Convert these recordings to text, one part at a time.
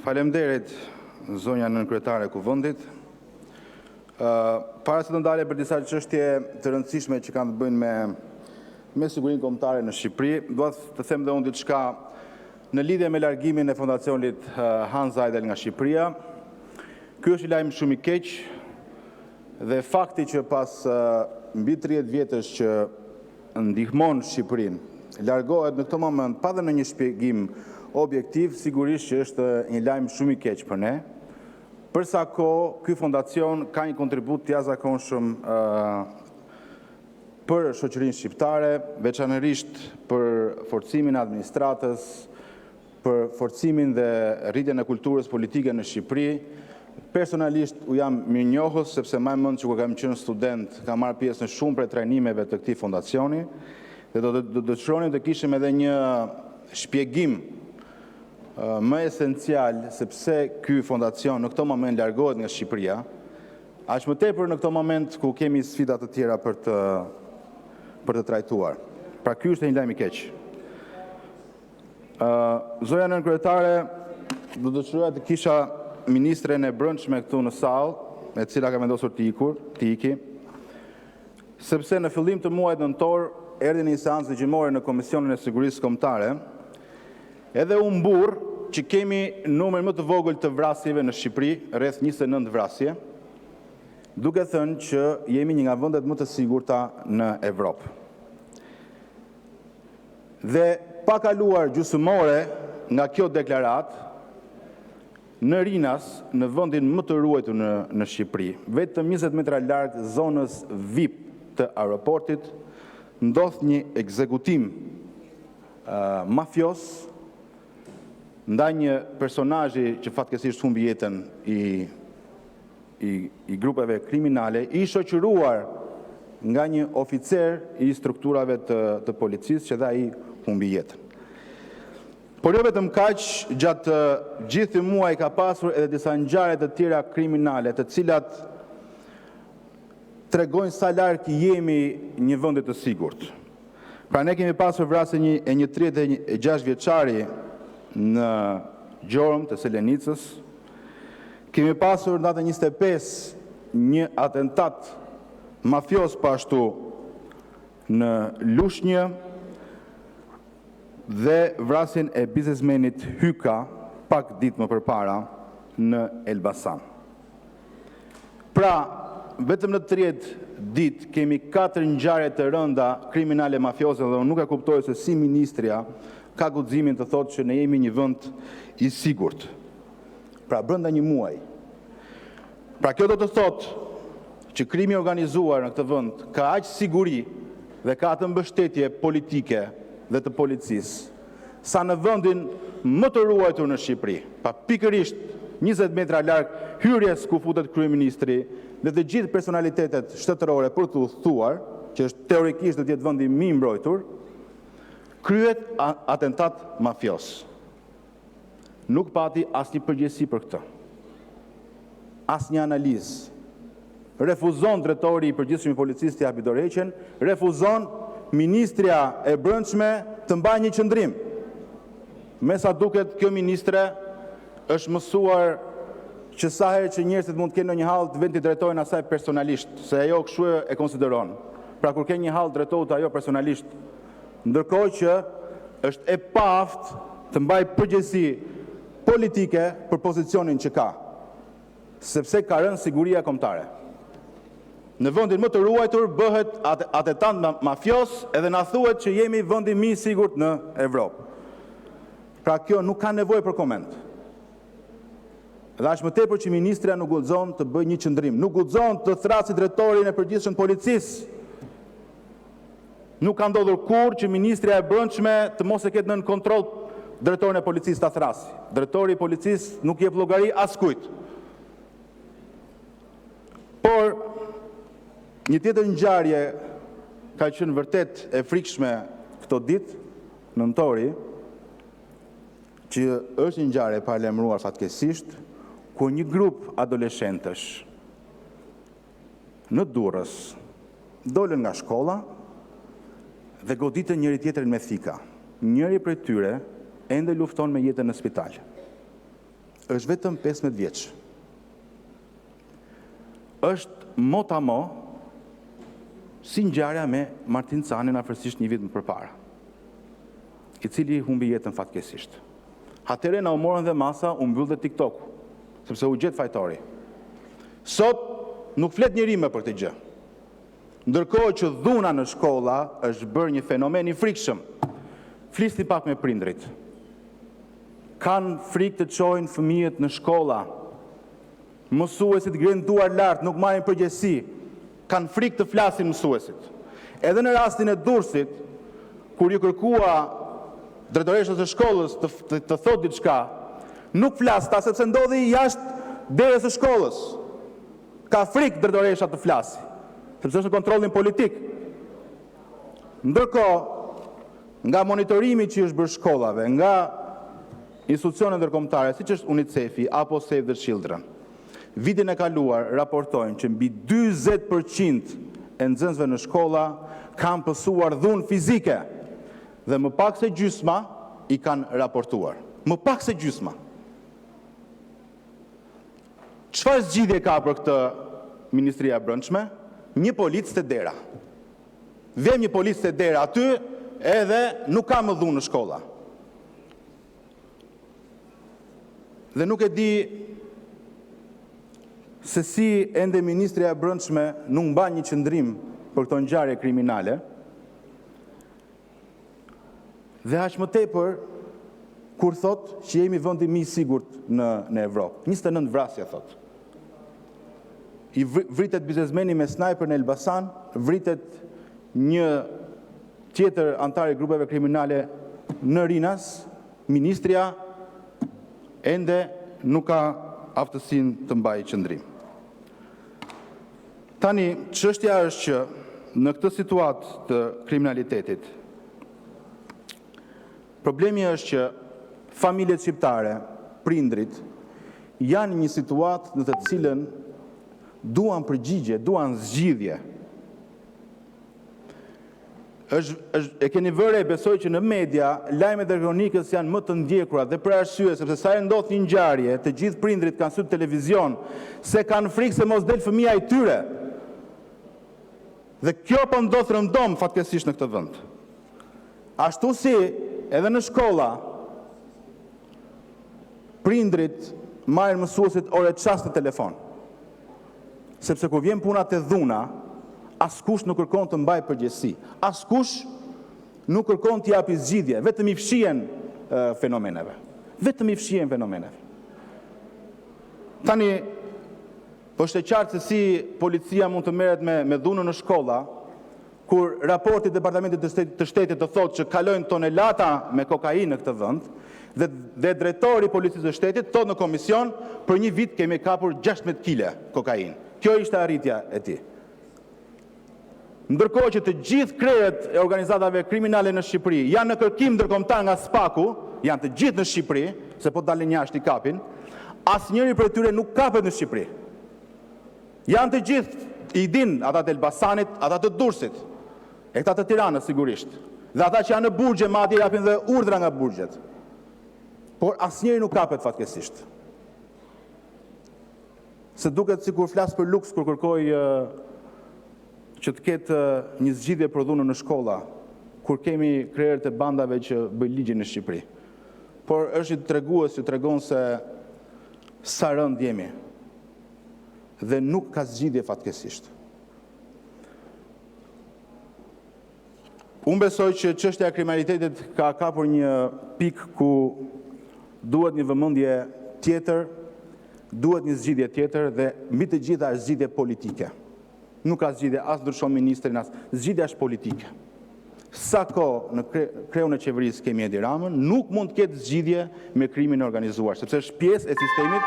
Faleminderit, zonja nënkryetare e Kuvendit. Para se të ndalej për disa çështje të rëndësishme që kanë të bëjnë me sigurinë kombëtare në Shqipëri, dua të them dhe unë diçka në lidhje me largimin e fondacionit Hans Seidel nga Shqipëria. Ky është një lajm shumë i keq dhe fakti që pas mbi 30 vjetësh që ndihmon Shqipërinë, largohet në këtë moment pa dhe në një shpjegim objektiv, sigurisht që është një lajm shumë i keq për ne. Për sa kohë, ky fondacion ka një kontribut të jashtëzakonshëm për shoqërinë shqiptare, veçanërisht për forcimin e administratës, për forcimin dhe rritjen e kulturës politike në Shqipëri. Personalisht u jam mirënjohës, sepse më mend që kur kam qenë student, kam marrë pjesë në shumë prej trajnimeve të këtij fondacioni, dhe do të dëshironim të kishim edhe një shpjegim më esencial sepse ky fondacion në këtë moment largohet nga Shqipëria, aq më tepër në këtë moment ku kemi sfida të tjera për të trajtuar. Pra ky është një lajm i keq. Zonja nënkryetare, do të dëshiroja të kisha ministren e brendshme këtu në sallë, e cila ka vendosur të iki, sepse në fillim të muajit nëntor erdhi në një seancë ligjimore në Komisionin e Sigurisë Kombëtare, edhe u mburr që kemi numër më të vogël të vrasjeve në Shqipëri, rreth 29 vrasje, duke thënë që jemi një nga vendet më të sigurta në Evropë. Dhe pa kaluar gjysmore nga kjo deklaratë, në Rinas, në vendin më të ruajtur në Shqipëri, vetëm 20 metra larg zonës VIP të aeroportit, ndodh një ekzekutim mafios ndaj një personazhi që fatkeqësisht humbi jetën i grupeve kriminale, i shoqëruar nga një oficer i strukturave të policisë që dhe ai humbi jetën. Por jo vetëm kaq, gjatë gjithë muaj ka pasur edhe disa ngjarje të tjera kriminale, të cilat tregojnë sa larg jemi një vendi të sigurt. Pra ne kemi pasur vrasje e një 36 vjeçari në Gjorëm të Selenicës, kemi pasur në datën 25 një atentat mafios pashtu në Lushnjë dhe vrasjen e biznesmenit Hyka pak ditë më përpara në Elbasan. Pra, vetëm në 30 ditë kemi 4 ngjarje të rënda kriminale mafioze dhe unë nuk e kuptoj se si ministria ka guximin të thotë që ne jemi një vend i sigurt. Pra brenda një muaji. Pra kjo do të thotë që krimi organizuar në këtë vend ka aq siguri dhe ka atë mbështetje politike dhe të policisë, sa në vendin më të ruajtur në Shqipëri, pa pikërisht 20 metra larg hyrjes ku futet kryeministri dhe të gjithë personalitetet shtetërore për të udhëtuar, që është teorikisht do të jetë vendi më i mbrojtur, kryet atentat mafios. Nuk pati asnjë përgjegjësi për këtë. Asnjë analizë. Refuzon drejtori i përgjithshëm i policisë të japi dorëheqjen, refuzon ministria e brendshme të mbajë një qendrim. Me sa duket kjo ministre është mësuar që sa herë që njerëzit mund të kenë një hall të vendi drejtojnë asaj personalisht, se ajo kështu e konsideron. Pra kur ke një hall drejtohet ajo personalisht, ndërkohë që është e paaft të mbajë përgjegjësi politike për pozicionin që ka, sepse ka rënë siguria kombëtare. Në vendin më të ruajtur bëhet atentant mafios edhe na thuhet që jemi vendi më i sigurt në Evropë. Pra kjo nuk ka nevojë për koment. Dhe aq më tepër që ministria nuk guxon të bëjë një qendrim, nuk guxon të thrasë drejtorin e përgjithshëm policisë. Nuk ka ndodhur kurrë që ministria e brendshme të mos e ketë nën kontroll drejtorin e policisë ta thrasë. Drejtori i policisë nuk jep llogari askujt. Por një tjetër ngjarje ka qenë vërtet e frikshme këto ditë, nëntori, që është një ngjarje e paralajmëruar fatkeqësisht, ku një grup adoleshentësh në Durrës dolën nga shkolla dhe goditën njëri tjetrin me thika. Njëri prej tyre ende lufton me jetën në spital. është vetëm 15 vjeç. Është motamo si ngjarja me Martin Canin afërsisht një vit më përpara, i cili humbi jetën fatkeqësisht. Atëherë na u morën dhe masa, u mbyll dhe TikTok-u, sepse u gjet fajtori. Sot nuk flet njëri më për këtë gjë. Ndërkohë që dhuna në shkolla është bërë një fenomen i frikshëm. Flisni pak me prindrit. Kanë frikë të çojnë fëmijët në shkolla. Mësuesit ngrenë duar lart, nuk marrin përgjegjësi. Kanë frikë të flasin mësuesit. Edhe në rastin e Durrësit, kur ju kërkua drejtoreshës së shkollës të thotë diçka, nuk flasta sepse ndodhi jashtë derës së shkollës. Ka frikë drejtoresha të flasë, sepse është në kontrollin politik. Ndërkohë, nga monitorimi që është bërë shkollave, nga institucionet ndërkombëtare, siç është UNICEF-i apo Save the Children, vitin e kaluar raportojnë që mbi 40% e nxënësve në shkolla kanë pësuar dhunë fizike dhe më pak se gjysma i kanë raportuar. Më pak se gjysma. Çfarë zgjidhje ka për këtë Ministria e Brendshme? Një policë të dera. Vjen një policë të dera aty edhe nuk ka më dhunë në shkolla. Dhe nuk e di se si ende Ministria e Brendshme nuk mban një qëndrim për këto ngjarje kriminale. Dhe aq më tepër kur thot që jemi vendi më i sigurt në Evropë. 29 vrasje thot. I vritet biznesmeni me snajper në Elbasan, vritet një tjetër antar i grupeve kriminale në Rinas, ministria ende nuk ka aftësinë të mbajë qëndrim. Tani, çështja është që në këtë situatë të kriminalitetit, problemi është që familjet shqiptare, prindrit, janë një situatë në të cilën duan përgjigje, duan zgjidhje. E keni vëre, besoj që në media, lajmet dhe kronikës janë më të ndjekura dhe për arsye, sepse sa e ndodh një ngjarje, të gjithë prindrit kanë sy televizion, se kanë frikë se mos del fëmia i tyre. Dhe kjo po ndodh rëndom fatkeqësisht në këtë vend. Ashtu si edhe në shkolla, prindrit marrin mësuesit ore çast në telefon. Sepse kur vjen puna te dhuna, askush nuk kërkon të mbajë përgjegjësi. Askush nuk kërkon të japë zgjidhje, vetëm i fshihen fenomeneve. Vetëm i fshihen fenomeneve. Tani, po është e qartë se si policia mund të merret me dhunën në shkolla, kur raporti i Departamentit të Shtetit të thotë që kalojnë tonelata me kokainë në këtë vend, dhe drejtori i policisë së shtetit thotë në komision, për një vit kemi kapur 16 kg kokainë. Kjo ishte arritja e tij. Ndërkohë që të gjithë krejët e organizatave kriminale në Shqipëri janë në kërkim ndërkombëtar nga SPAK-u, janë të gjithë në Shqipëri, se po dalin jashtë i kapin, asnjëri prej tyre nuk kapet në Shqipëri. Janë të gjithë, i din ata të Elbasanit, ata të Durrësit, e këta të Tiranës sigurisht. Dhe ata që janë në burgje, madje japin dhe urdhra nga burgjet. Por asnjëri nuk kapet fatkeqësisht. Se duket sikur flas për luks kur kërkoj që të ketë një zgjidhje për dhunën në shkolla, kur kemi krerët e bandave që bëjnë ligjin në Shqipëri. Por është një tregues që tregon se sa rënd jemi. Dhe nuk ka zgjidhje fatkeqësisht. Unë besoj që çështja e kriminalitetit ka kapur një pikë ku duhet një vëmendje tjetër, duhet një zgjidhje tjetër dhe mbi të gjitha është zgjidhje politike. Nuk ka zgjidhje as ndryshon ministrin, as zgjidhja është politike. Sa kohë në kreun e qeverisë kemi Edi Ramën, nuk mund të ketë zgjidhje me krimin e organizuar, sepse është pjesë e sistemit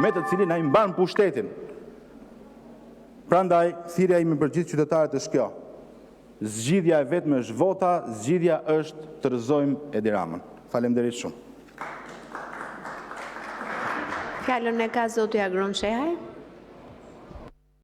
me të cilin ai mban pushtetin. Prandaj, thirrja ime për gjithë qytetarët është kjo. Zgjidhja e vetme është vota, zgjidhja është të rrëzojmë Edi Ramën. Faleminderit shumë. Fjalën e ka zoti Agron Shehaj.